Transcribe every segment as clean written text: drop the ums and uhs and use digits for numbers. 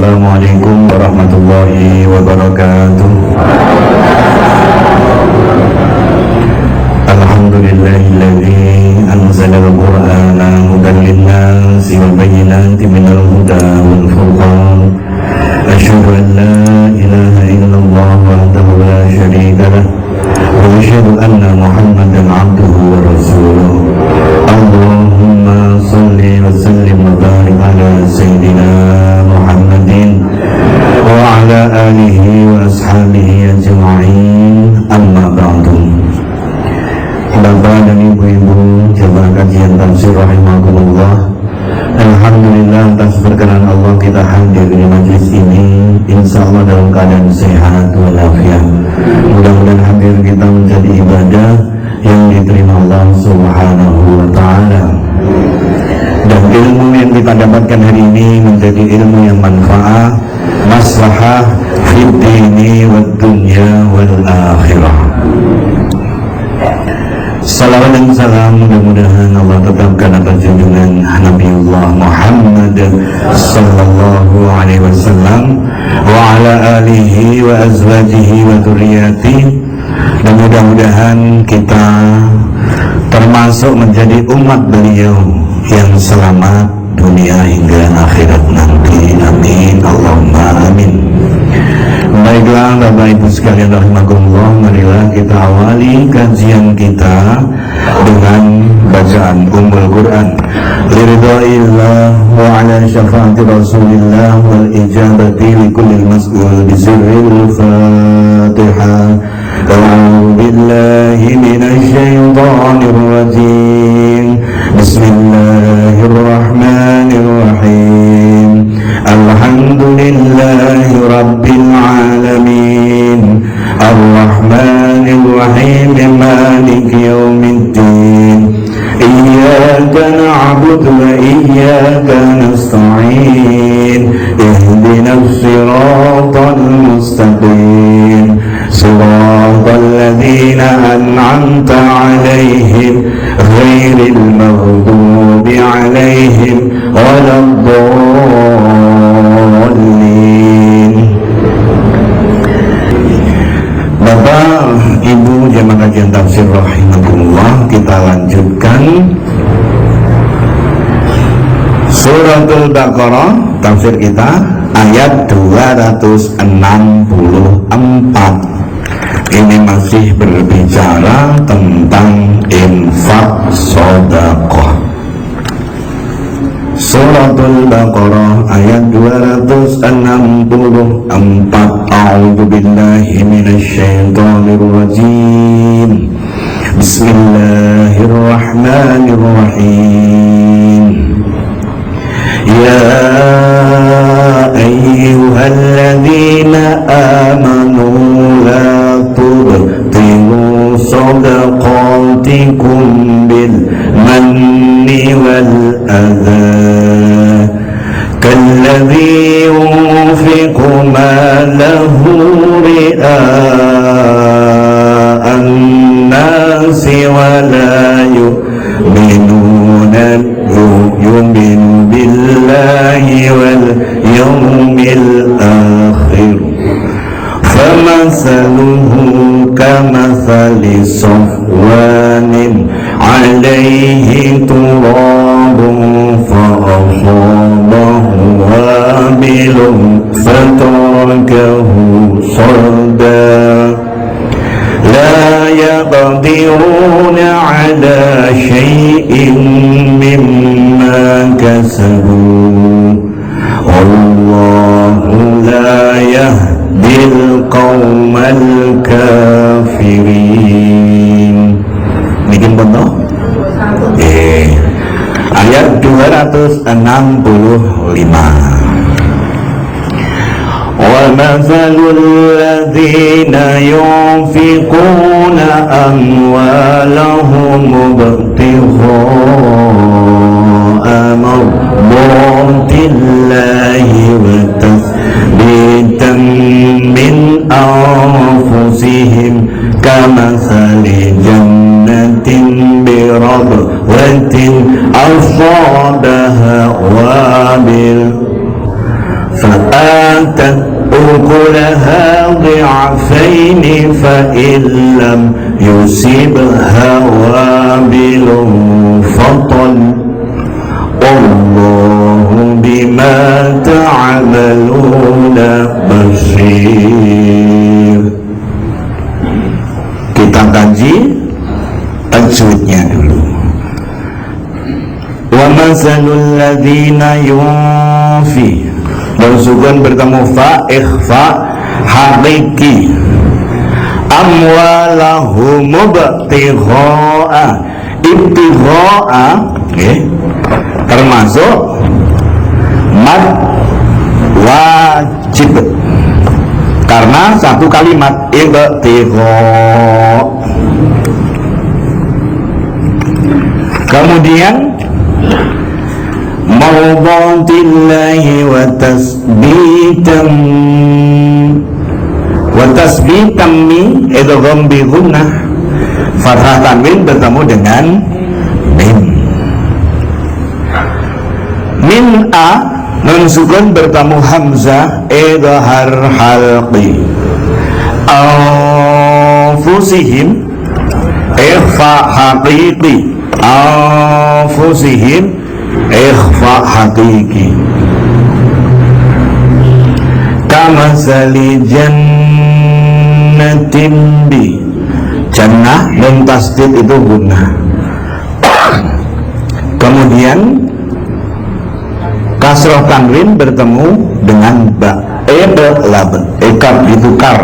Assalamualaikum warahmatullahi wabarakatuh. Alhamdulillahilladzi anzalal qur'ana hudan linnasi wal bayyinati minal huda wal furqan. Asyhadu an la ilaha illallah wahdahu la syarika lah wa asyhadu anna Muhammadan abduhu wa rasuluh. Allahumma shalli wa sallim wa barik ala sayyidina Muhammadin wa ala alihi wa ashabihi ajma'in. Amma ba'du. Bapak dan ibu-ibu jamaah kajian tafsir rahimakumullah, alhamdulillah atas berkenan Allah kita hadir di majelis ini, insyaallah dalam keadaan sehat walafiat. Mudah-mudahan hadir kita menjadi ibadah yang diterima Allah Subhanahu wa ta'ala, dan ilmu yang kita dapatkan hari ini menjadi ilmu yang manfaat, maslahah fid dini wad dunya wal akhirah. Salawat dan salam mudah-mudahan Allah tetapkan atas junjungan Nabiullah Muhammad sallallahu alaihi wasallam wa ala alihi wa azwajihi wa dzurriyyatihi, dan mudah-mudahan kita termasuk menjadi umat beliau yang selamat dunia hingga akhirat nanti. Amin Allahumma amin. Baiklah Bapak Ibu sekalian rahimakumullah, marilah kita awali kajian kita dengan bacaan Ummul Quran. Liridhaillah wa ala syafaati Rasulillah wal ijabati likullil mas'ul bisirril Fatihah. A'udzu billahi minasy syaithanir rajim. Bismillahirrahmanirrahim. Alhamdulillahi rabbil alamin, arrahmanirrahim, maliki yaumiddin. Iyyaka na'budu wa iyyaka nasta'in. Ihdinas siratal mustaqim, siratal ladzina an'amta 'alaihim ghairil maghdubi 'alaihim waladdallin. Bapak Ibu jamaah kajian tafsir rahimakumullah, kita lanjutkan Suratul Baqarah, tafsir kita ayat 264. Ini masih berbicara tentang infak sedekah. Suratul Baqarah ayat 264. A'udzu billahi minasy syaithanir rajim. Bismillahirrahmanirrahim. Ya ayyuhalladzina amanu la tubtilu shadaqatikum bil manni wal adha kalladzi yunfiqu malahu ria'an nasi wa la yu'minuna billahi wal yawmil akhir. Famathaluhu kamathali safwanin 'alayhi turabun fa'asabahu wabilun fatarakahu salda. La yaqdiruna 'ala syai'in mimma kasabu. Wallahu la yahdil qaumal kafirin. Bikin contoh? Ayat 265. وَمَثَلُ الَّذِينَ يُنْفِقُونَ أَمْوَالَهُمُ ابْتِغَاءَ مَرْضَاتِ اللَّهِ وَتَثْبِيتًا مِنْ أَنْفُسِهِمْ كَمَثَلِ جَنَّةٍ بِرَبْوَةٍ أَصَابَهَا وَابِلٌ آتت أكلها ضعفين فإن لم يصبها وابل فطل والله بما تعملون بصير. Kita kaji tajwidnya dulu. Wa masalul ladzina yunfi, bersukun bertemu fa, ikhfa hakiki, amwalahum ibtigha'a, ibtigha'a termasuk mad wajib karena satu kalimat ibtigha'. Kemudian mawdatillahi wa tasbitan mi idgham bi gunnah, fathah tanwin bertemu dengan mim. Min a mensukun bertemu hamzah idhar halqi. Anfusihim ikhfa haqiqi, anfusihim ikhfa haqiqi. Kamasali jannatin bi, jannah dan tasdid itu gunnah. Kemudian kasroh tanwin bertemu dengan ba, ekar ditukar,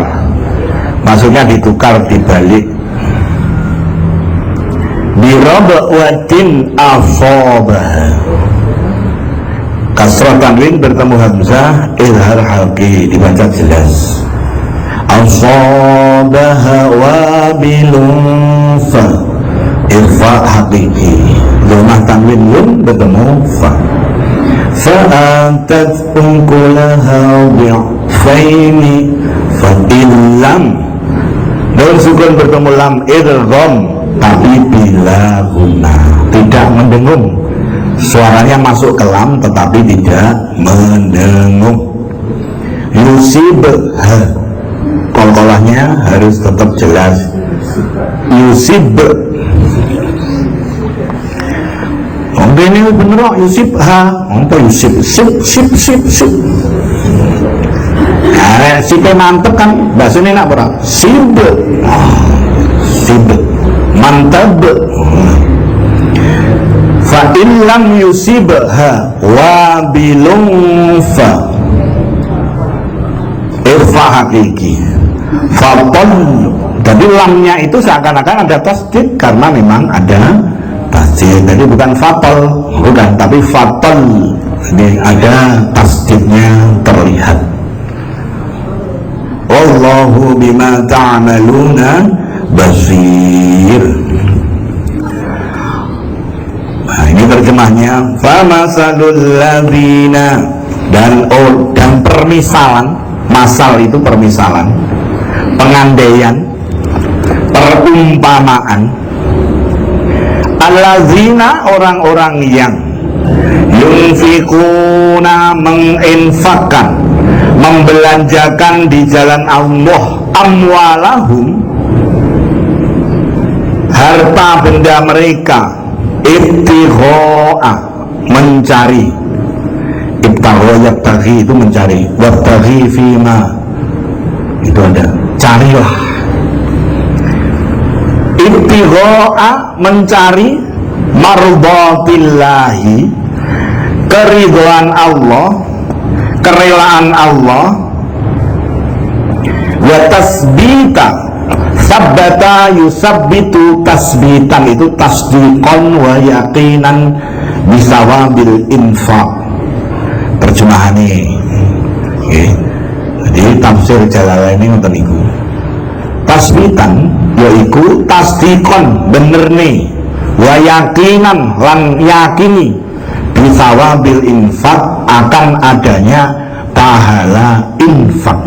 maksudnya ditukar dibalik. Birabwatin afobah, kasroh tanwin bertemu hamzah izhar halqi, dibaca jelas. Asobaha wabilun fa, irfa haqiqi, domah tanwin lun bertemu fa. Fa'atat unkulaha bi'faini fa'illam, daun sukun bertemu lam idgham tapi bila guna, tidak mendengung, suaranya masuk ke lam tetapi tidak mendengung. Yusibha, qalqalahnya harus tetap jelas. Yusib, ini bener kok, yusibha, apa yusib, sip. Nah, sipnya mantep kan, bahasanya enak berapa? Sib, mantap. Fa illam yusibha wabilun fa, irfa hakiki, fatol. Jadi lamnya itu seakan-akan ada tasdid karena memang ada tasdid. Jadi bukan fatol, bukan, tapi fatol. Jadi ada tasdidnya terlihat. Wallahu bima ta'maluna basir. Nah, ini terjemahnya. Famasalul ladzina, dan permisalan, masal itu permisalan, pengandaian, perumpamaan. Alladzina, orang-orang yang yunfikuna, menginfakkan, membelanjakan di jalan Allah, amwalahum, harta benda mereka, ibtigha'a, mencari, ibtigha yabtaghi itu mencari, wabtaghi fima itu ada, carilah. Ibtigha'a mencari mardhatillahi, keridhaan Allah, kerelaan Allah. Wa tasbita, sabbata yusabbitu, tasbitan itu tasdiqan wa yaqinan bisawabil infaq. Terjemahannya okay. Jadi tafsir Jalalaini ngoten niku. Tasbitan yaiku tasdiqan, bener nih, wa yaqinan, lan yakini bisawabil infaq, akan adanya pahala infak.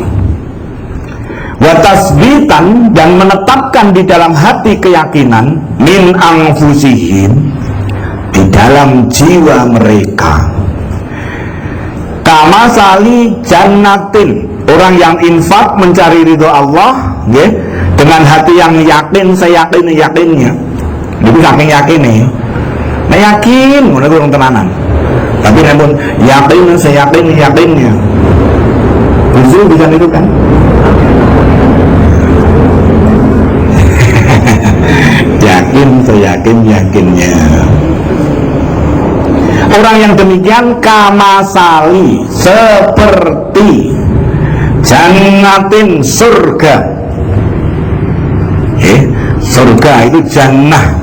Wa tasbitan, dan menetapkan di dalam hati keyakinan, min anfusihim, di dalam jiwa mereka, Kama sali jannatin, orang yang infak mencari ridho Allah, okay, dengan hati yang yakin, seyakin-yakinnya. Itu saking yakin nih. Nah yakin, mana kurang tenanan. Tapi namun yakin, seyakin-yakinnya. Bisa itu kan? Yakin, seyakin-yakinnya. Orang yang demikian kamasali, seperti jannatin, surga. Surga itu jannah.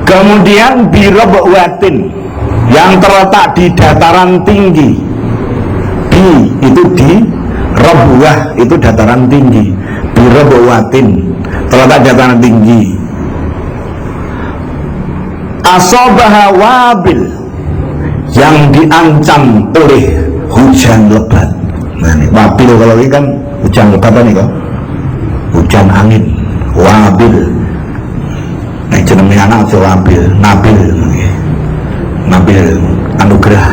Kemudian birobwatin, yang terletak di dataran tinggi. Bi itu di, robwah itu dataran tinggi. Birobwatin, terletak di dataran tinggi. Asobaha wabil, yang diancam oleh hujan lebat. Nah, ini wabil kalau ini kan hujan lebat nih kok, hujan angin. Wabil, nah jenenge anak aja wabil, nabil, nabil anugerah.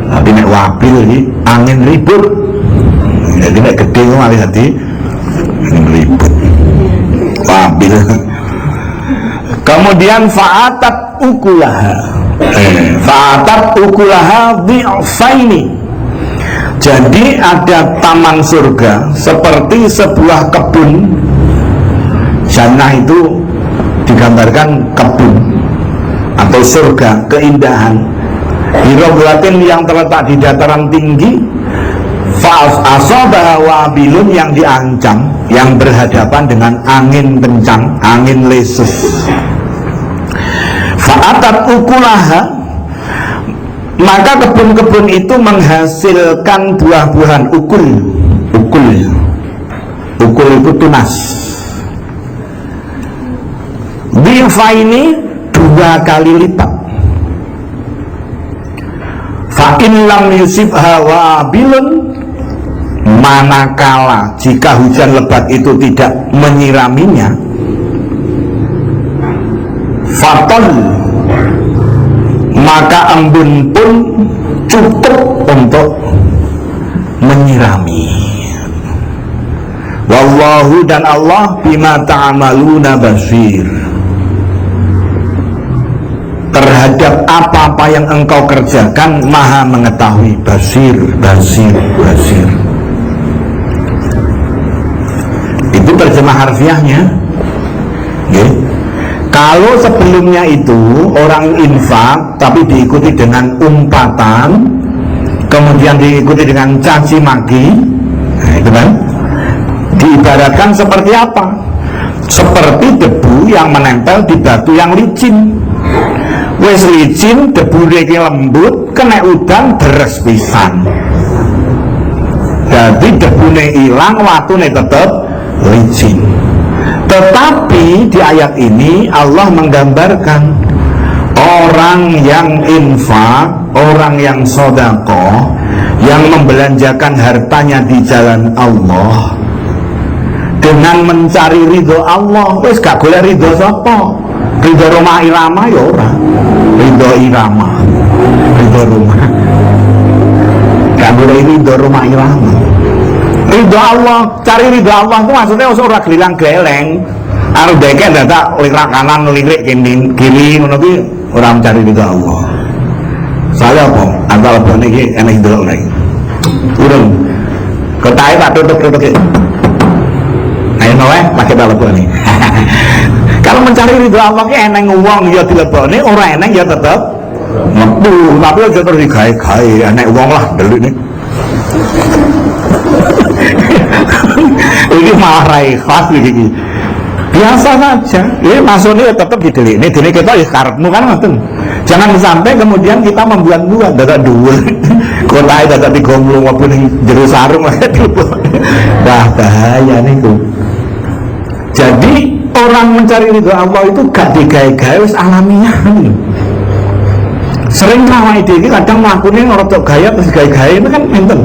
Tapi nek wabil ini angin ribut. Jadi nek gede kok malah hati angin ribut. Wabil. Kemudian fa'atat ukulaha dhi'faini. Jadi ada taman surga seperti sebuah kebun. Jannah itu digambarkan kebun atau surga, keindahan. Birobwatin yang terletak di dataran tinggi. Fa'asobaha wabilun, yang diancam, yang berhadapan dengan angin kencang, angin lesus. Fa'atat ukulaha, maka kebun-kebun itu menghasilkan buah-buahan. Ukul itu tunas. Dhi'faini, 2 kali lipat. Fa'in lam yusibha wabilun, manakala jika hujan lebat itu tidak menyiraminya, fatol, maka embun pun cukup untuk menyirami. Wallahu, dan Allah bima ta'amaluna basir, terhadap apa-apa yang engkau kerjakan maha mengetahui. Basir. Itu terjemah harfiahnya. Okay. Kalau sebelumnya itu orang infak tapi diikuti dengan umpatan, kemudian diikuti dengan caci maki, nah itu kan diibaratkan seperti apa? Seperti debu yang menempel di batu yang licin. Wes licin, debu iki lembut, kena udan deres pisan. Jadi debune ilang, watune tetep licin. Tetapi di ayat ini Allah menggambarkan orang yang infak, orang yang sedekah, yang membelanjakan hartanya di jalan Allah dengan mencari ridho Allah. Wis gak golek ridho sapa? Ridho Roma Irama ya ora. Ridho Irama, ridho Roma. Gak golek ridho Roma Irama. Ridho Allah, cari ridho Allah itu maksudnya ora gelilang geleng. Anu deke dadak lirak kanan lirik kiri ngono kuwi ora mencari ridho Allah. Saya apa? Antara lebone iki enek ndelok lagi. Urung. Ketahe tak tutup-tutup iki. Ayo wae pakai lebone. Kalau mencari ridho Allah ki eneng wong ya dilebone, ora eneng ya tetep metu. Tapi aja terus digawe-gawe, enek wong lah delik nih. Ini malah rai khas begini. Biasa saja. Ini maksudnya tetap didelik. Ini delik kita ya karepmu kan ngoten. Jangan sampai kemudian kita membuat-buat dadak dhuwur. Kotahe dadak digomblong apa ning jero sarung lah. Wah, bahaya niku. Jadi orang mencari ridho Allah itu gak digawe-gawe, wis alamiah. Sering awake dhewe kadang mlakune ora tok gaya terus gawe-gawe itu kan enten.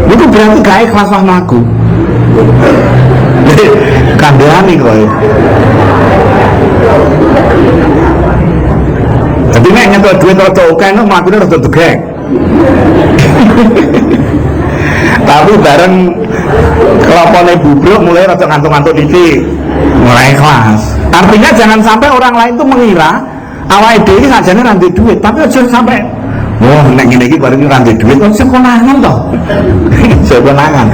Itu berarti gak ikhlas aku. Kandhani kowe. Jadi nek nyetor duit rada akeh nek mlakune rada degek. Tapi bareng kelopone bubruk mulai rada ngantuk-ngantuk titik, mulai kelas. Artinya jangan sampai orang lain tuh mengira awake dhewe iki sajane ra duwe duit, tapi aja sampai wah nek ngene iki bareng ra duwe duit kok sekonangan to. Sekonangan.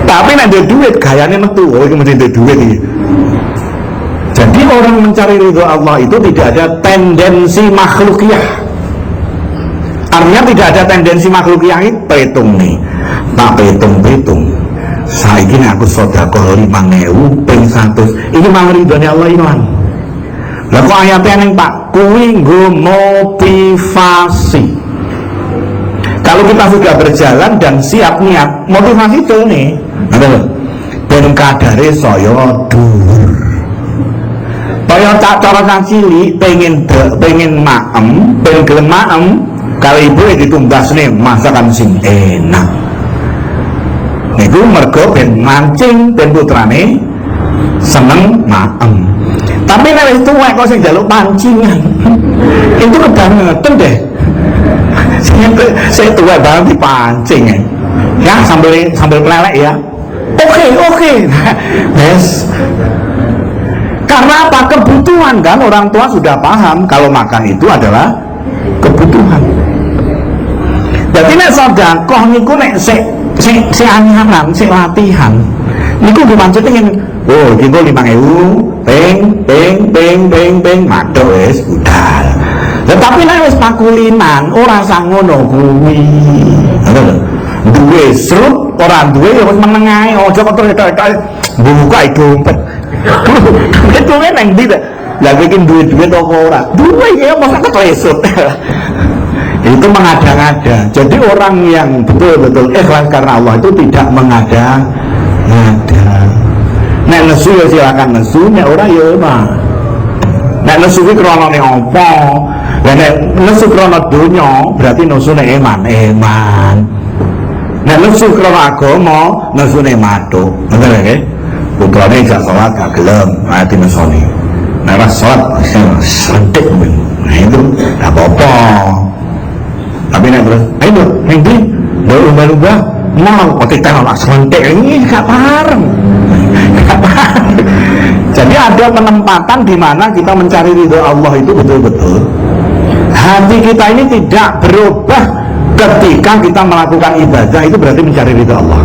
Tapi nek duwe duit gayane metu, oh iki mesti duwe duit iki. Jadi orang mencari ridho Allah itu tidak ada tendensi makhlukiyah. Artinya tidak ada tendensi makhlukiyah itu petung nih, tak petung. Saiki nek aku sedekah 5.000 ping 100, ini malah ridhone Allah ilang. Lah kok ayatnya ning Pak kuwi nggo motivasi. Kalau kita sudah berjalan dan siap niat, motivasi itu nih, ben kadare saya dhuwur. Kaya cara sang cilik pengen maem, pengen gelem maem, kalau ibu ditumbasne masakan sing enak. Niku mergo ben mancing ben putrane seneng maem. Tapi nek wis tuwek kok sing njaluk pancingan. Itu kebangetan deh. Saya tua banget dipancing ya, sambil pelelek ya. Oke. Yes. Karena apa? Kebutuhan kan, orang tua sudah paham kalau makan itu adalah kebutuhan. Jadi nek sedekah niku nek si anyaran, si latihan. Niku dimaksud ingin, oh iki 5.000, ping, madhok wis budal. Tetapi nek wis pakulinan ora sangono kuwi. Ngono lho. Duwe srut, ora duwe ya wis meneng ae, aja kok tok-tok buka dompet. Itu kan yang tidak lah bikin duit-duit apa ora duit ya masa ketresut. Itu mengada-ngada. Jadi orang yang betul-betul ikhlas karena Allah itu tidak mengada-ngada. Nek nesu ya silakan nesu, nek ora ya ora. Nek nesu ki krana ning apa? Lah nek nesu krana donya berarti nesune eman. Nek nesu krana agama nesune matuk. Bener nggih? Putrane gak sholat gak gelem mati mesoni. Nek ora sholat sentik men. Nah itu gak apa-apa. Tapi nek terus ayo ndi lumba-lumba mau kok kita ora sentik ini gak pareng. Jadi ada penempatan di mana kita mencari ridho Allah itu betul-betul hati kita ini tidak berubah ketika kita melakukan ibadah, itu berarti mencari ridho Allah.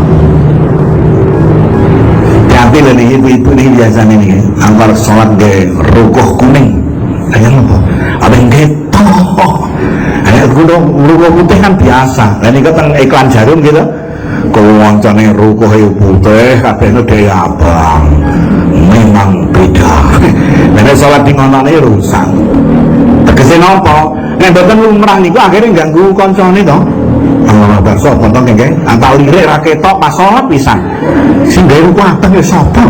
Hati lah nih ibu-ibu nih biasanya nih antar sholat ke rukuh kuning kayak apa? Apa yang gitu? Ada rukuh putih kan biasa. Dan ini kan iklan jarum gitu. Kalau wancane rukuh putih, kabehnya dia abang. Memang beda. Dan sholat di ngono ini rusak. Tegese apa? Nek mboten lumrah niku akhirnya ganggu koncone to. Bakso potong nggih, antak lirik ra ketok pas salat pisan. Sing gawe kuateng ya sapa?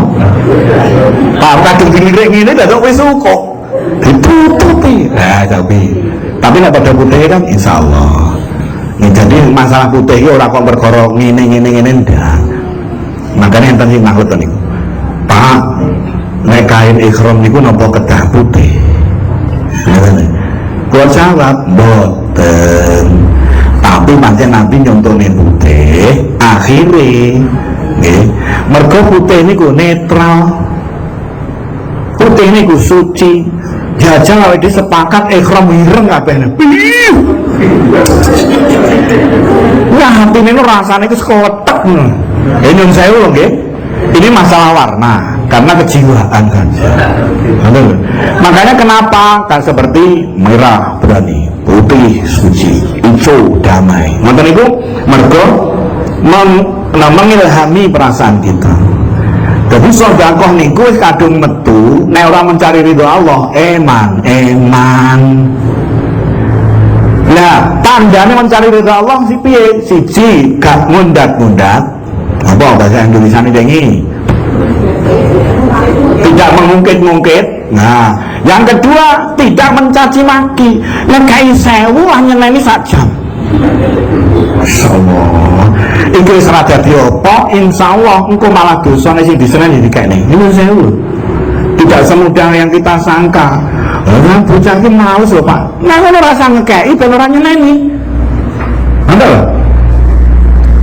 Pak kadung lirik ngene dadak wis ukuk. Ditutupi. Nah, tapi nek pada putih kan insyaallah. Nih jadi masalah putih iki ora kok perkara ngene ndak. Makane enten sing maksud niku. Pak, nek kain ihram niku napa kedah putih? Ngene. Kuwi jawab boten. Tapi pancen Nabi nyontone putih akhirnya mergo putih niku netral, putih niku suci. Jajal awake sepakat ikhram ireng kabeh. Wah hatine nu rasane iku sekotek. Nyun sewu lho nggih. Ini masalah warna karena kejiwaan kan. Makanya kenapa kan seperti merah berani, putih suci, hijau damai. Ngoten niku mergo mengilhami perasaan kita. Jadi sedekah niku wis kadung metu nek ora mencari ridho Allah, eman. Nah, tandane mencari ridho Allah si piye? Siji, gak ngundat-ngundat. Apa bahasa Indonesia ini? Tidak mengungkit-ungkit. Nah, yang kedua tidak mencaci maki. Lekai sewu hanya nyanyi sak jam. Masyaallah. Iki wis ora dadi apa, insyaallah engko malah dosane sing diseneni dikene. Ini sewu. Tidak semudah yang kita sangka. Lah bocah iki males lho, Pak. Nah ngono rasa ngekeki ben ora nyeneni. Ngono lho.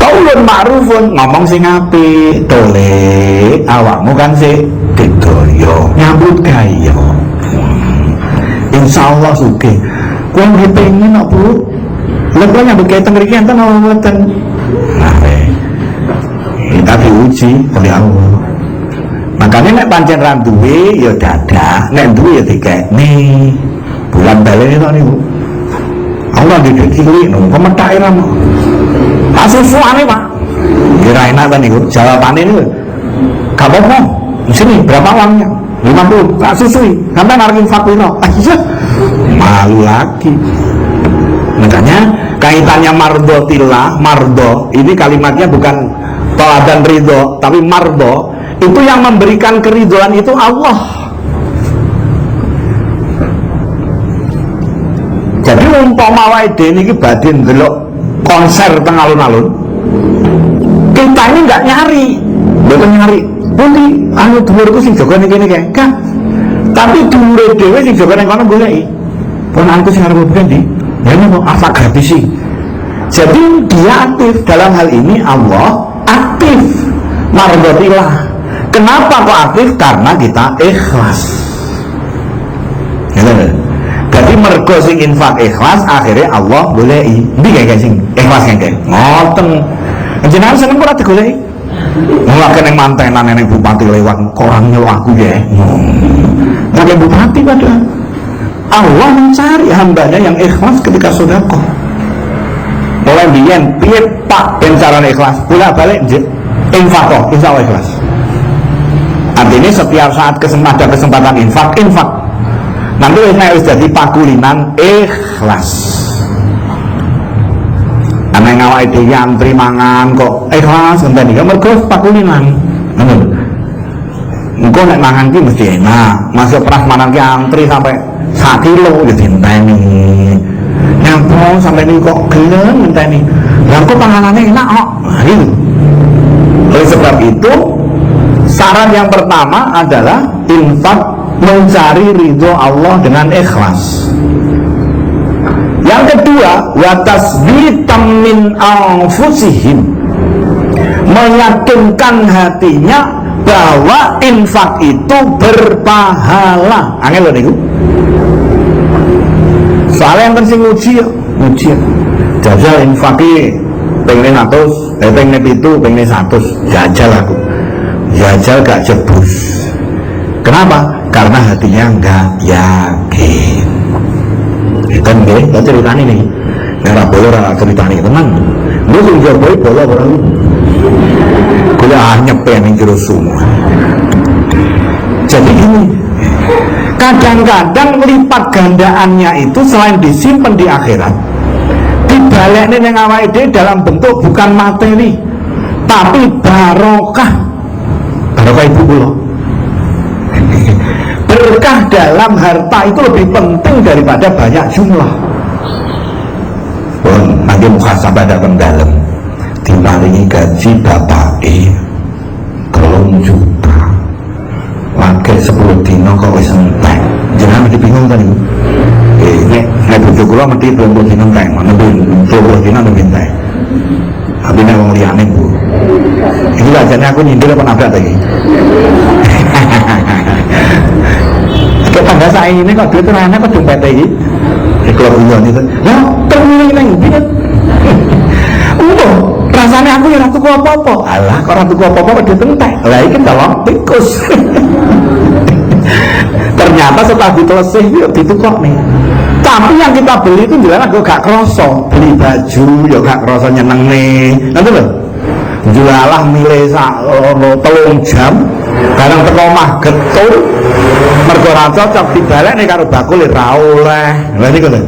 Qaulun ma'rufun, ngomong sing apik, tole awakmu kan sik didoyo, nyambut gawe. Insyaallah sugih. Kowe ngepengin kok, Bu? Lha kok nyambut gawe teng mriki enten apa mboten? Nah, kita diuji oleh Allah. Makanya nek pancen ra duwe ya dadak, nek duwe ya dikekne. Bulan balen itu niku. Allah dikek cilik nang pemethake ra. Asusuane, Pak. Kira enak kan niku jawabane niku. Gak apa-apa. Sini berapa uangnya? 50. Tak susui. Sampai narik infak piro? Iya. Malu lagi. Makanya kaitannya mardotillah, mardo ini kalimatnya bukan toa dan ridho, tapi mardo itu yang memberikan keridhaan itu Allah. Jadi umpama wae dene iki badhe ndelok konser teng alun-alun, kita ini nggak nyari, bukan nyari. Nanti anu dhuwurku sing jaga ning kene kae. Kan. Tapi dhuwure dhewe sing jaga ning kono goleki. Ponanku sing arep ndi? Ya nopo apa gratisi. Jadi dia aktif dalam hal ini, Allah aktif. Mardotillah. Kenapa kok aktif? Karena kita ikhlas. Jadi mergo sing infak ikhlas, akhirnya Allah goleki. Ndi kae sing ikhlas kae? Ngoten. Jenengan seneng ora digoleki? Mulai yang mantenan nenek bupati lewat korang nyelok aku ya. Nenek bupati padahal Allah mencari hambanya yang ikhlas ketika sedekah. Mulai biyen piye Pak ben carane ikhlas? Bolak-balik infak kok, insya Allah ikhlas. Artinya setiap saat ada kesempatan infak. Nanti wis jadi pakulinan ikhlas. Ana ngawake dhewe antri mangan kok ikhlas ngenteni iki mergo pakulinan. Ngono. Engko nek mangan ki mesti enak. Masuk prasmanan ki antri sampai 1 kilo ya dinteni. Nyampo sampai ini kok gelem ngenteni. Lah kok panganane enak kok. Nah, itu. Oleh sebab itu syarat yang pertama adalah infak mencari ridho Allah dengan ikhlas. Yang kedua, wa tasbitan min anfusihim, meyakinkan hatinya bahwa infak itu berpahala. Angel lho niku. Soalnya yang sing nguji. Jajal infaki pengen 100, pengen 7, pengen 100. Jajal aku. Jajal gak jebus. Kenapa? Karena hatinya enggak yakin. Kan nggih, tak ceritani nih. Nek ora boleh ora ceritani tenan. Lho sing jowo boleh ora. Kula nyepe ning jero semua. Jadi gini, kadang-kadang lipat gandaannya itu selain disimpan di akhirat, dibalekne ning awake dhewe dalam bentuk bukan materi, tapi barokah. Barokah ibu kula. Berkah dalam harta itu lebih penting daripada banyak jumlah. Pun nanti muhasabah datang dalam diparingi gaji bapak 3 juta, pakai 10 dino kok wis entek. Jangan mesti bingung kan ibu. Nek bojo kula mesti 20 dino entek, nembe 20 dino nembe entek. Tapi nek wong liyane Bu. Iki ajane aku nyindir apa nabrak tadi. Tangga saya ini kok duit rana kok dompet iki. Kalau guyon itu. Lah, terus nang pinit. Rasane aku ya ora tuku apa-apa. Alah, kok ora tuku apa-apa kok entek. Lah iki dalem tikus. Ternyata setelah ditelesih yo ditukok nih. Tapi yang kita beli itu jelas aku gak kroso. Beli baju yo gak kroso nyeneng nih. Nanti lho. Jualah milih sak 3 jam. Barang teko omah getul. Mergo ora cocok dibalekne karo bakul ora oleh. Lah niku lho.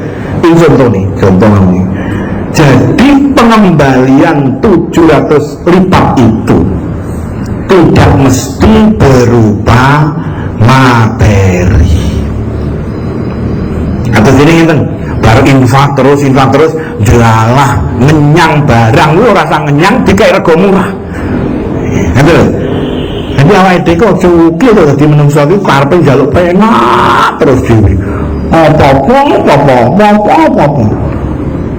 Iki contoh ini. Jadi pengembalian 700 lipat itu tidak mesti berupa materi. Atau jadi ngeten, baru infak terus jelalah ngenyang barang lu rasa ngenyang dikai rego murah. Gitu. Jadi awake dhewe kok cuki to dadi menungso iki karepe njaluk penak terus dhewe. apa-apa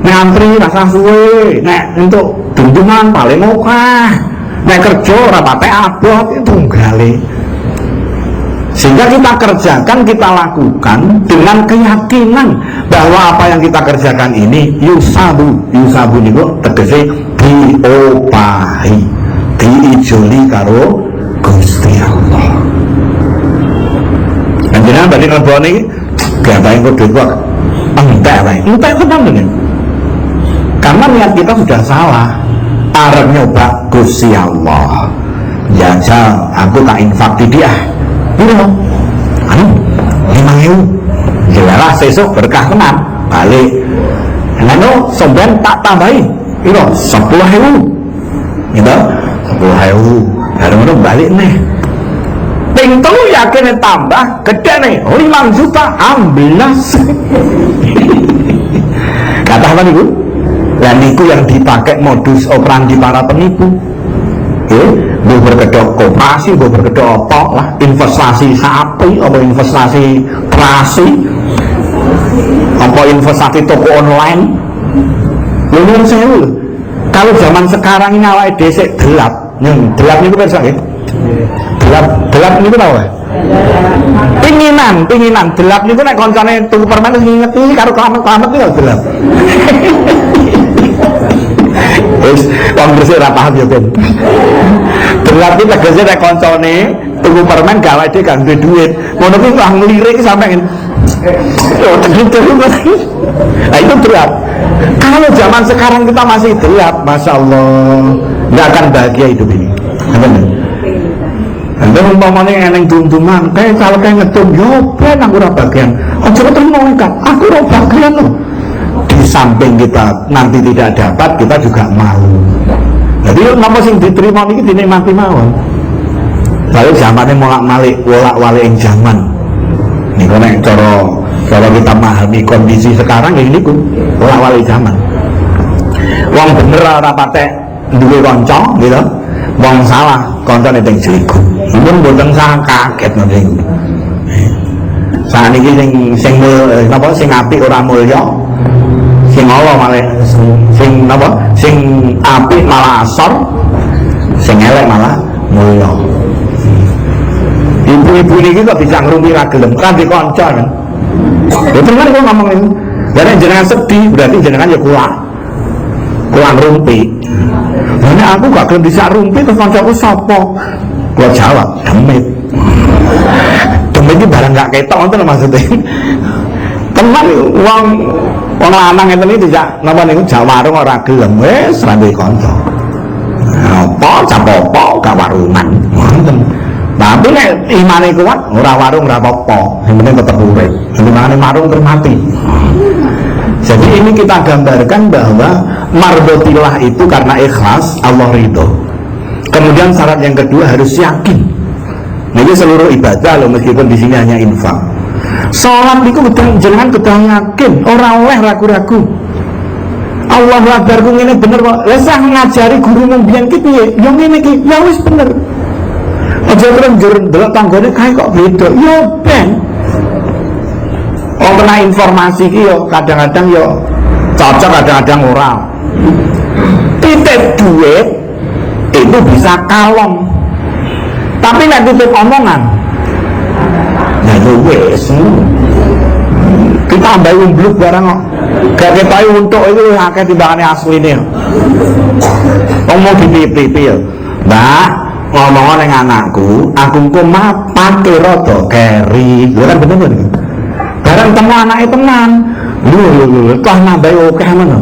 ngantri rasa suwe nek untuk dunjungan paling akeh nek kerja ora patek abot itu tunggale. Sehingga kita kerjakan, kita lakukan dengan keyakinan bahwa apa yang kita kerjakan ini yusabu niku tegese diopahi, diijoli karo Gusti Allah. Jenengan badhe ngleboni gampang kok duit kok entek wae. Entek tenan ngene. Karena niat kita sudah salah. Arep nyoba Gusti Allah. Jajal aku tak infak di dia. Piro? Anu 5.000. Jelas sesuk berkah tenan. Balik. Anu sampean tak tambahi. Piro? 10.000. Gitu? 10.000. Baru ngono balik neh. Ping telu yakin tambah gede nih 5 juta ambilas. Kata apa niku? Dan itu yang dipakai modus operandi para penipu. Gue berkedok koperasi, gue berkedok apa lah, investasi sapi, apa investasi terasi, apa investasi toko online. Menurut saya kalau zaman sekarang ini awal desek gelap itu kan saya. Gelap niku tau wae. Pinginan gelap niku nek koncone tuku permen terus nginget iki karo kelamet iki gelap. Wis wong bersih ora paham ya, Ben. Gelap iki tegese nek koncone tuku permen gawe dhewe gak duwe duit. Ngono kuwi wah nglirik sampe ngene. Nah itu gelap. Kalau zaman sekarang kita masih gelap, Masya Allah, nggak akan bahagia hidup ini. Anda umpamanya eneng tuntuman, kayak kalau kayak ngetum, yo ben aku ora bagian. Ojo terus ikat, aku ora bagian loh. Di samping kita nanti tidak dapat, kita juga malu. Jadi napa sing diterima niki dinikmati mawon. Lalu zamannya molak-malik, wolak-walik yang zaman. Niku nek cara kita memahami kondisi sekarang ini niku wolak-walik zaman. Wong bener ora patek duwe kanca gitu. Wong salah kancane teng jligu. Mun mboten sang kaget niku. Saniki sing apik ora mulya. Sing ala malah sing apik malah asor. Sing elek malah mulya. Ibu-ibu niki kok bisa ngrumpi ra gelem kan di kanca kan. Ya bener kok ngomong ini. Jadi jenengan sedih berarti jenengan ya kulang rumpi. Nah aku gak gelem bisa rumpi terus kancaku sapa? Gua jawab, demit. Demit iki barang gak ketok ngoten maksudnya. Teman wong lanang ngeten iki dijak napa niku jak warung ora gelem wis ra duwe kanca. Apa capopo gak warungan. Ngoten. Tapi nek imane kuat ora warung ora apa-apa, yang penting tetap urip. Imane marung terus mati. Jadi ini kita gambarkan bahwa mardotillah itu karena ikhlas, Allah ridho. Kemudian syarat yang kedua harus yakin. Nah ini seluruh ibadah loh, meskipun di sini hanya infak. Sholat itu jangan kita yakin, orang oleh ragu-ragu. Allahu Akbar ku ngene bener kok. Lah sah ngajari guru mbiyen ki piye? Ya ngene ki, ya wis bener. Aja terus njur delok tanggane kae kok beda. Ya ben. Kena informasi ki yo kadang-kadang yo cocok, kadang-kadang ora. Titip duit itu bisa kalong. Tapi nek titip omongan ya wis. Kita ambil umbluk barang kok. Gak ketahui untuk itu akeh timbangane asline. Ngomong pipi-pipi ya. Mbak, ngomong ning anakku, aku engko mapake rada keri. Lha kan bener kan? Barang temu anake tenan. Lho, kok nambahi akeh ngono.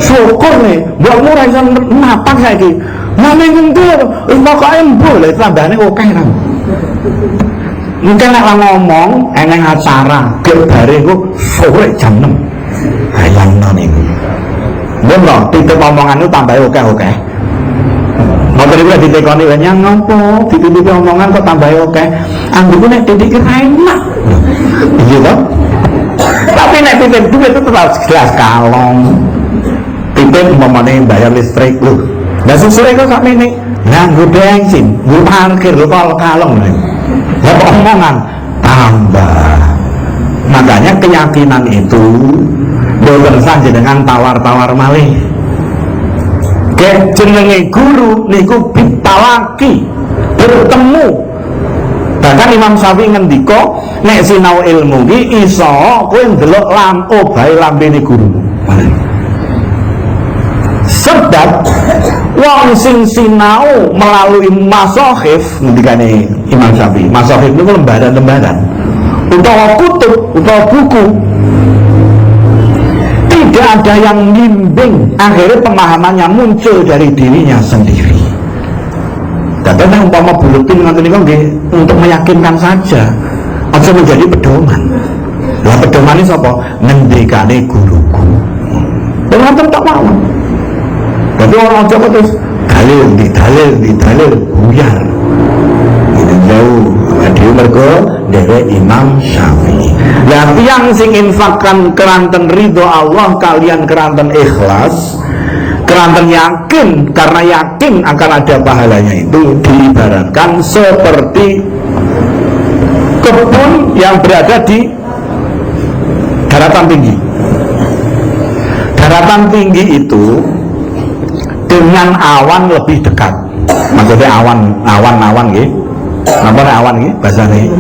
Syukur nih, mbokmu ra iso mapak saiki. Mane ngendur, wis pokoke mbuh lha tambahane akeh ra. Mungkin nek ngomong eneng acara, gek bare kok sore jam 6. Hayangno niku. Ngono, titip omongan itu tambah oke. Mau terima ditekoni nyang ngopo, dititipi omongan kok tambah oke. Anggo nek titik enak. Iya toh? Tapi nek titip duit itu tetap jelas kalong. Titip umpamane bayar listrik lho. Lah sore kok sak meneh nganggo bensin, nggo parkir lho kalong. Lah omongan tambah Makanya keyakinan itu boten saja dengan tawar-tawar malih. Kayak jenenge guru niku bitalaki, bertemu. Bahkan Imam Syafi'i ngendika nek sinau ilmu ki iso kowe ndelok obahe lambene guru. Sebab wong sing sinau melalui masahif ngendikane Imam Syafi'i. Masahif niku lembaran-lembaran utawa kutub utawa buku, tidak ada yang bimbing, akhirnya pemahamannya muncul dari dirinya sendiri. Kadang umpama buletin nanti ini untuk meyakinkan saja, aja menjadi pedoman. Lah pedoman ini siapa? Ngendikane guruku. Dengan tak mau. Jadi orang Jawa terus dalil buyar. Ini jauh. Dia mergo dari Imam Syafi'i. Lah tiyang sing infakkan keranten ridho Allah kalian keranten ikhlas, keranten yakin, karena yakin akan ada pahalanya, itu diibaratkan seperti kebun yang berada di daratan tinggi. Daratan tinggi itu dengan awan lebih dekat. Maksudnya awan gitu. Napa awan iki basane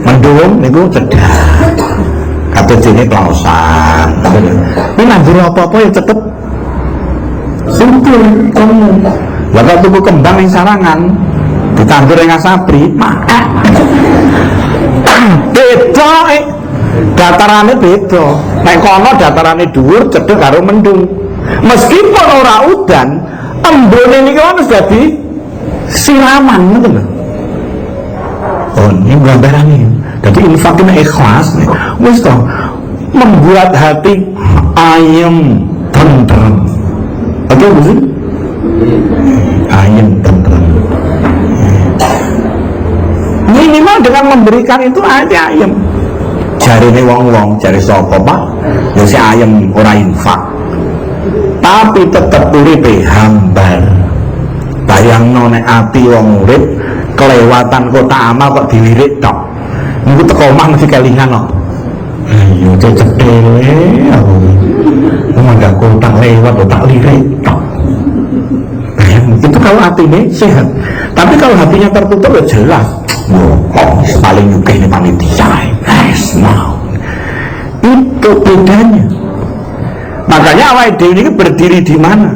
mendung niku cedak. Kabeh dene klausan. Ini nandur apa-apa ya tetep subur kamu. Lah kok tuku kembang ning sarangan ditandur ning Asabri, maka beda datarane beda. Nek kono datarane dhuwur cedhek karo mendung. Meskipun ora udan, embune niki wis dadi siraman ngoten lho. Oh, ini gambaran ini. Jadi infaknya ikhlas nih. Wis toh membuat hati ayem tentrem. Oke, Bu? Ayem tentrem. Minimal dengan memberikan itu aja ayem. Jarine wong-wong, jari sapa, Pak? Ya si ayem ora infak. Tapi tetep uripe hambar. Bayangno nek ati wong urip kelewatan kota amal kok dilirik tok. Niku teko omah mesti kelingan kok. Ayo cecetele aku. Mangga kota lewat tak lirik tok. Itu kalau hatinya sehat. Tapi kalau hatinya tertutup ya jelas. Wah, kok paling juga ini panitia. Yes, now. Itu bedanya. Makanya awal ini berdiri di mana?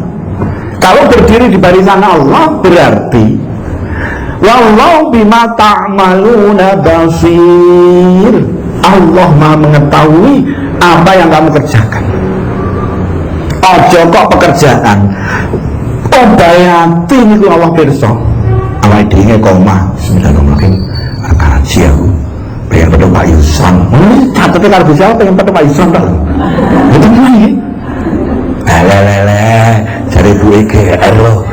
Kalau berdiri di barisan Allah berarti wallahu bima ta'maluna basir. Allah Maha mengetahui apa yang kamu kerjakan. Ojo kok pekerjaan obayati niku Allah pirsa. Awake dhewe koma bismillahirrahmanirrahim. Kaji aku pengen ketemu Pak Yusron. Catete karo bisa pengen ketemu Pak Yusron tok. Betul iki. Lele cari Bu GR loh.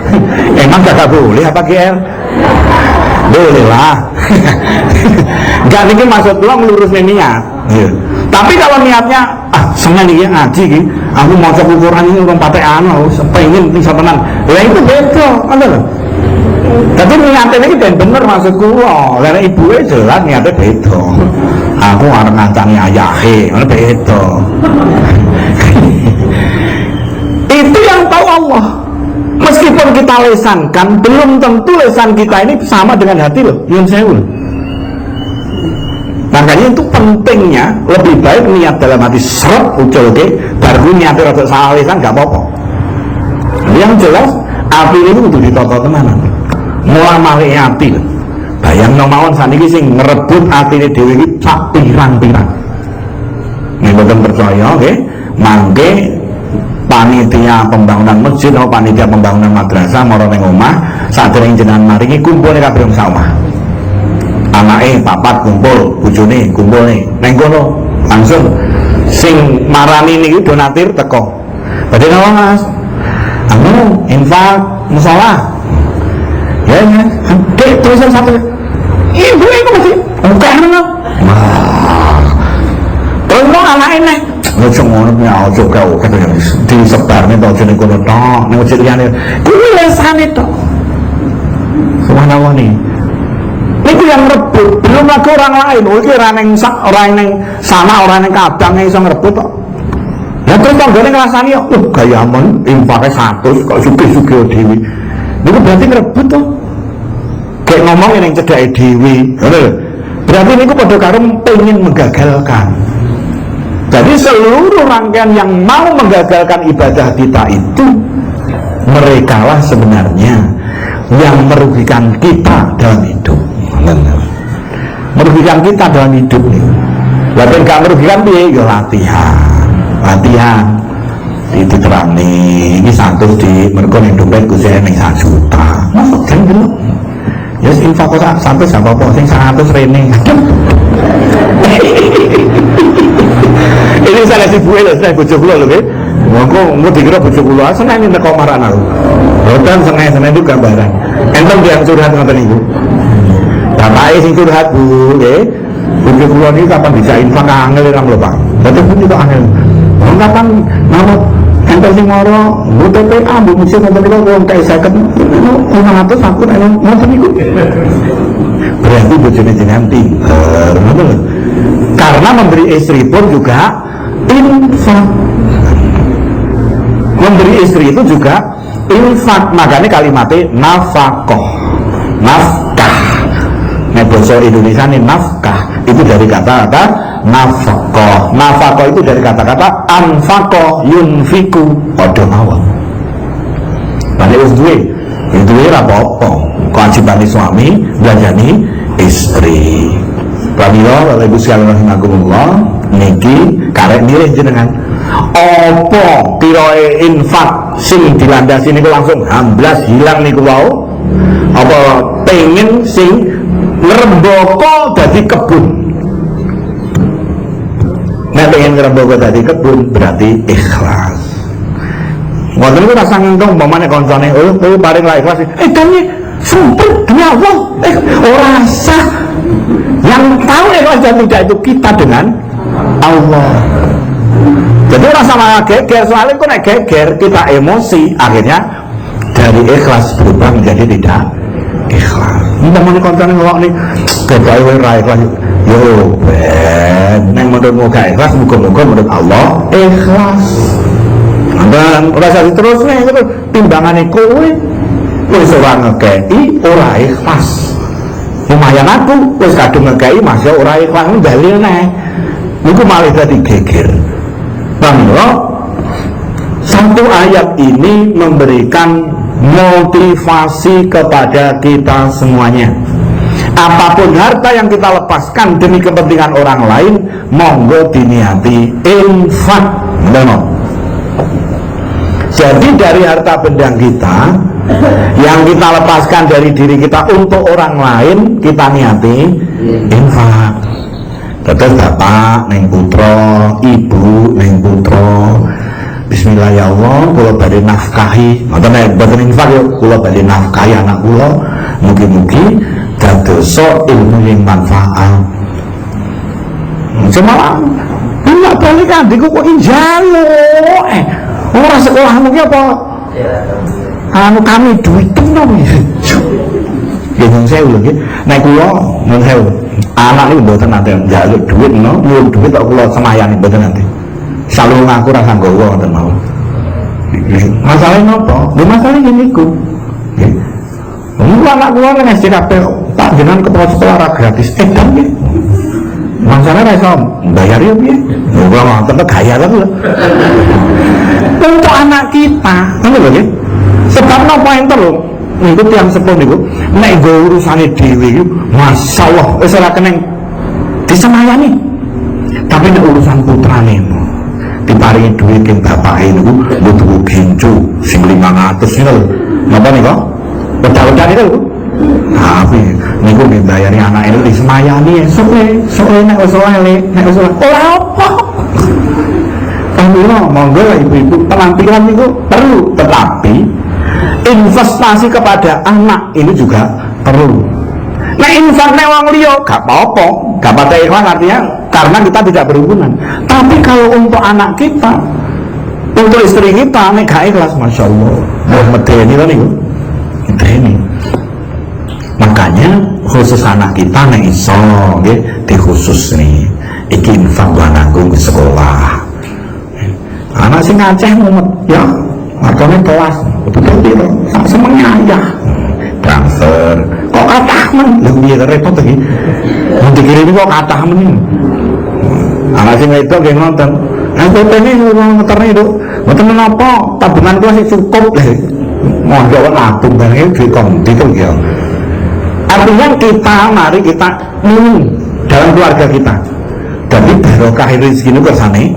Emang gak boleh apa GR? Boleh lah. Gak ini maksud lo melurus niat. Tapi kalau niatnya seneng nih ngaji gitu, aku mau coba ukuran ini orang pakai anu, pengen bisa tenang. Ya itu beda, ada loh. Tapi niatnya ini dan bener maksudku loh. Karena ibunya jelas niatnya beda. Aku harus ngancani ayahnya, mana beda. Itu yang tahu Allah. Meskipun kita lesankan, belum tentu lesan kita ini sama dengan hati loh. Yun sewu. Makanya itu pentingnya lebih baik niat dalam hati seret ucul ke, baru niatnya rada salah lesan gak apa-apa. Yang jelas api ini untuk ditoto tenanan. Mulai malih hati. Bayang no mawon saniki sing ngerebut atine dhewe iki sak pirang-pirang. Nek mboten percaya nggih, mangke panitia pembangunan masjid atau panitia pembangunan madrasah mara ning omah sadurunge jenengan maringi kumpulne kabeh wong sak omah. Anake papat kumpul, bojone kumpul ning kono langsung sing marani niki donatir teko. Badhe napa Mas? Anu infak musala. Ya ya, dek tulisan satu. Ibu iku mesti bukan ngono. Terus mau anake nek ojo ngono ya ojo kok disebarne to jeneng kono tok ning masjid liyane kuwi lesane tok. Subhanallah nih. Itu yang rebut, belum lagi orang lain. Oh, ini orang yang sana, orang yang kadang yang bisa ngerebut kok. Nah terus tanggane ngrasani kok, gaya men infake 100 kok sugih-sugih dhewe. Niku berarti ngerebut to. Kayak ngomong yang cedhake dhewe. Berarti niku padha karo pengen menggagalkan. Jadi seluruh rangkaian yang mau menggagalkan ibadah kita itu, merekalah sebenarnya yang merugikan kita dalam hidup. Merugikan kita dalam hidup nih. Lalu gak merugikan piye? Ya latihan diterang nih. Ini 100 di mergo ning dompet Gusti ning 1 juta. Masuk jan delok. Ya infak kok sampai sampai apa sing 100 rene. Ini salah si buwe lho, saya bojo kula lho nggih. Monggo dikira bojo kula seneng nek kok marana lho. Boten seneng itu gambaran. Enten yang curhat ngoten niku. Bapake sing curhat Bu, nggih. Bojo kula niki kapan bisa infak angel ora lho Pak. Dadi pun itu angel. Kapan nama enten sing moro Bu TPA Bu mesti ngoten niku wong kae 50 500 aku nek ngoten niku. Berarti bojone jenengan pinter, ngoten lho. Karena memberi istri pun juga infak. Memberi istri itu juga infak, makanya kalimatnya nafkah. Nah bahasa Indonesia ini nafkah itu dari kata-kata nafkah. Nafkah itu dari kata-kata anfaqah yunfiku pada mawon. Balik wis duwe ora apa-apa. Kewajiban suami belanjani istri. Pramila Bapak Ibu sekalian rahimakumullah, niki karek milih jenengan. Apa pirae infak sing dilandasi niku langsung amblas hilang niku wau? Apa pengen sing ngrembaka dadi kebun? Nek pengen ngrembaka dadi kebun berarti ikhlas. Ngoten niku rasa ngentong umpamane kancane, "Oh, paring lah ikhlas." Demi sumpah demi Allah, ora sah. Yang tahu ikhlas dan tidak itu kita dengan Allah. Jadi rasa malah geger, soalnya kok nek geger kita emosi, akhirnya dari ikhlas berubah menjadi tidak ikhlas. Entah mau konten ngelok nih, kebaik ora ikhlas. Yo ben, neng menurut gak ikhlas, muka-muka menurut Allah ikhlas. Dan rasa terus nih, timbangannya kowe, wis ora ngekei, ora ikhlas. Lumayan aku, wis kadung ngekei, masih ora ikhlas, dalil nih. Niku malah dadi geger. Pamilo, satu ayat ini memberikan motivasi kepada kita semuanya. Apapun harta yang kita lepaskan demi kepentingan orang lain, monggo diniati infak. Jadi dari harta benda kita yang kita lepaskan dari diri kita untuk orang lain, kita niati infak. Terus bapak neng putra, ibu neng putra, bismillah ya Allah, kula badhe nafkahi, ngoten nek boten infak yo, kula badhe nafkahi anak kula, mugi-mugi dadosa ilmu yang manfaat. Semalam enggak balik adikku kok njaluk, ora sekolahmu ki apa? Anu kami duit tenan ya. Nggih sewu lho nggih. Nek kula nun sewu. Anak niku mboten nate njaluk duit no, nyuwun duit kok kula semayani mboten nate. Selalu ngaku ra sanggowo ngoten mawon. Masalahnya napa? Lho masalah ngene iku. Nggih. Wong anak kula nang SD kabeh tak jenengan kepala sekolah ra gratis. Dan nggih. Masalahnya ra iso bayar yo piye? Ora ngoten gaya lho. Untuk anak kita, ngono lho nggih. Sebab napa enten lho? Niku tiyang sepuh niku nek nggo urusane dhewe iku masyaallah wis ora keneng disemayani. Tapi nek urusan putrane diparingi duit ing bapake niku butuh gencu sing 500 niku lho. Napa niku? Pedal-pedal niku lho. Tapi niku dibayari anake niku disemayani sok nek wis elek, nek wis ora apa. Alhamdulillah, monggo ibu-ibu penampilan niku perlu, tetapi investasi kepada anak ini juga perlu. Nah infaknya wong liya gak apa-apa, gak pada ikhlas artinya karena kita tidak berhubungan. Tapi kalau untuk anak kita, untuk istri kita, nek gak ikhlas, masya Allah, mau medeni kan itu, medeni. Makanya khusus anak kita nek iso nggih dikhusus nih iki infak anakku ke sekolah. Anak sing Aceh mumet ya makanya kelas betul piro sak semengnya aja transfer kok kathah men lho piye repot iki mun dikirim kok kathah men. Anak sing wedok nggih nonton aku tene ngeterne itu mboten menapa tabungan kula sing cukup lho mondok nabung bareng duit kondi to ya. Artinya kita mari kita dalam keluarga kita jadi barokah rezeki niku kersane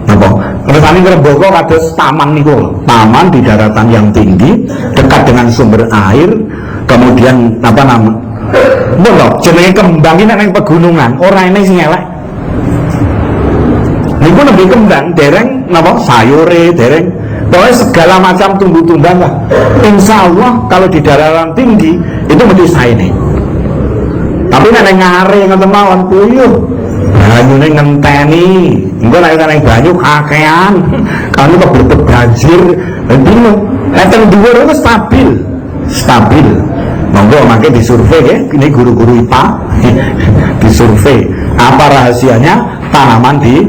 napa kersane ngrembaka kados taman niku taman di daratan yang tinggi dekat dengan sumber air kemudian apa nama lho jenenge kembang iki nek ning pegunungan ora ene sing elek niku lebih kembang dereng napa sayure dereng pokoknya segala macam tumbuh-tumbuhan lah insya Allah kalau di daratan tinggi itu mesti saene tapi nek ngare ngoten mawon puyuh banyune ngenteni engko nek ning banyu kakean kan keblebet banjir dino nek teng dhuwur itu stabil monggo mangke disurvei ya ini guru-guru IPA disurvei apa rahasianya tanaman di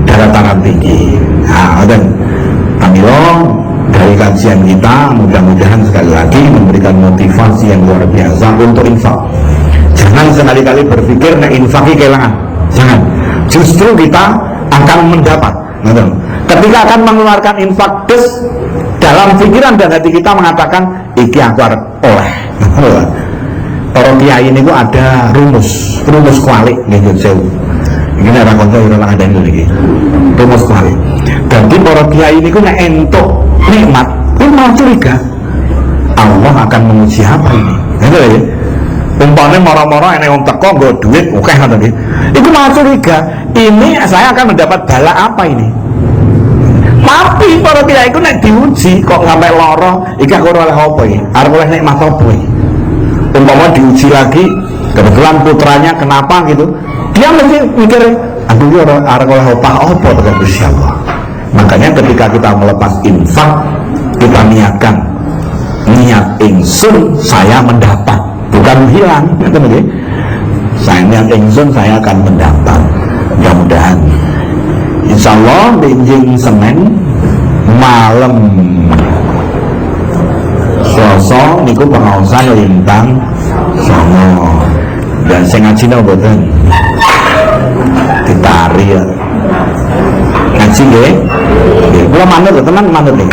daratan tinggi. Nah dan Kamilo dari kajian kita mudah-mudahan sekali lagi memberikan motivasi yang luar biasa untuk infak. Jangan sekali-kali berpikir nek infaki kelangan, jangan. Justru kita akan mendapat. Ketika akan mengeluarkan infak dalam pikiran dan hati kita mengatakan iki aku arep oleh. Para kiai ini ada rumus kualik nggih sewu. Ini ada konco ora ada iki. Rumus kualik. Jadi para kiai ini nek entuk nikmat, kuwi mau curiga. Allah akan menguji apa ini? Ngono ya. Umpamane moro-moro enek wong teko nggo duit akeh ngoten iki. Iku mau curiga, ini saya akan mendapat bala apa ini? Tapi para kiai iku nek diuji kok sampai lara, iki aku ora oleh apa iki? Arep oleh nikmat apa iki? Umpama diuji lagi, kebetulan putranya kenapa gitu? Dia mesti mikir, aku iki arep oleh apa tekan Gusti Allah. Makanya ketika kita melepas infak, kita niatkan niat ingsun saya mendapat, bukan hilang. Saya niat ingsun saya akan mendapat. Mudah-mudahan insya Allah benjing Senin malam Selasa niku pengawasan lintang songo dan saya ngaji mboten ditari ya ngaji nggih kula manut tenan manut nggih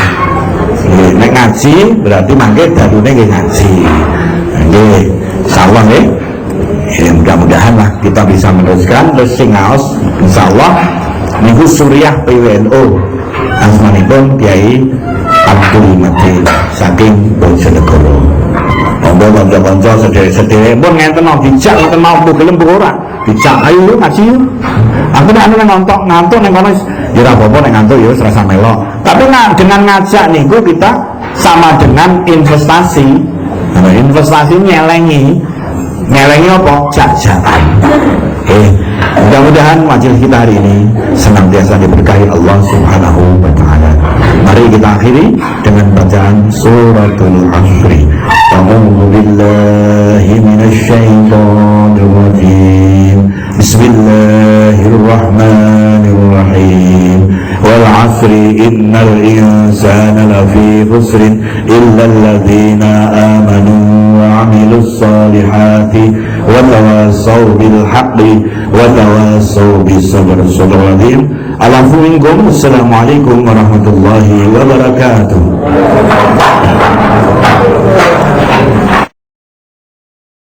nek ngaji berarti mangke dadune nggih ngaji nggih insyaallah nggih ya mudah-mudahan lah kita bisa meneruskan terus sing ngaos insyaallah niku Suriah PWNO asmanipun Kiai Abdul Matin saking Bojonegoro. Monggo kanca-kanca sedherek-sedherek pun ngenten mau dijak ngenten mau gelem ora dijak ayo ngaji yuk. Aku nek nonton ngantuk ning kono ya ora apa-apa nek ngantuk ya serasa melok. Tapi dengan ngajak niku kita sama dengan investasi. Nah, investasi nyelengi apa? Jajakan. Mudah-mudahan majelis kita hari ini senantiasa diberkahi Allah Subhanahu wa taala. Mari kita akhiri dengan bacaan suratul Asri. A'udzu billahi minasy syaithanir rajim. Bismillahirrahmanirrahim. Wal 'asri innal insana lafi khusrin illa alladhina amanu wa 'amilus solihati wa tawassaw bil haqqi wa tawassaw bis sabr. Sadaqallahul Alafu minkum. Assalamualaikum warahmatullahi wabarakatuh.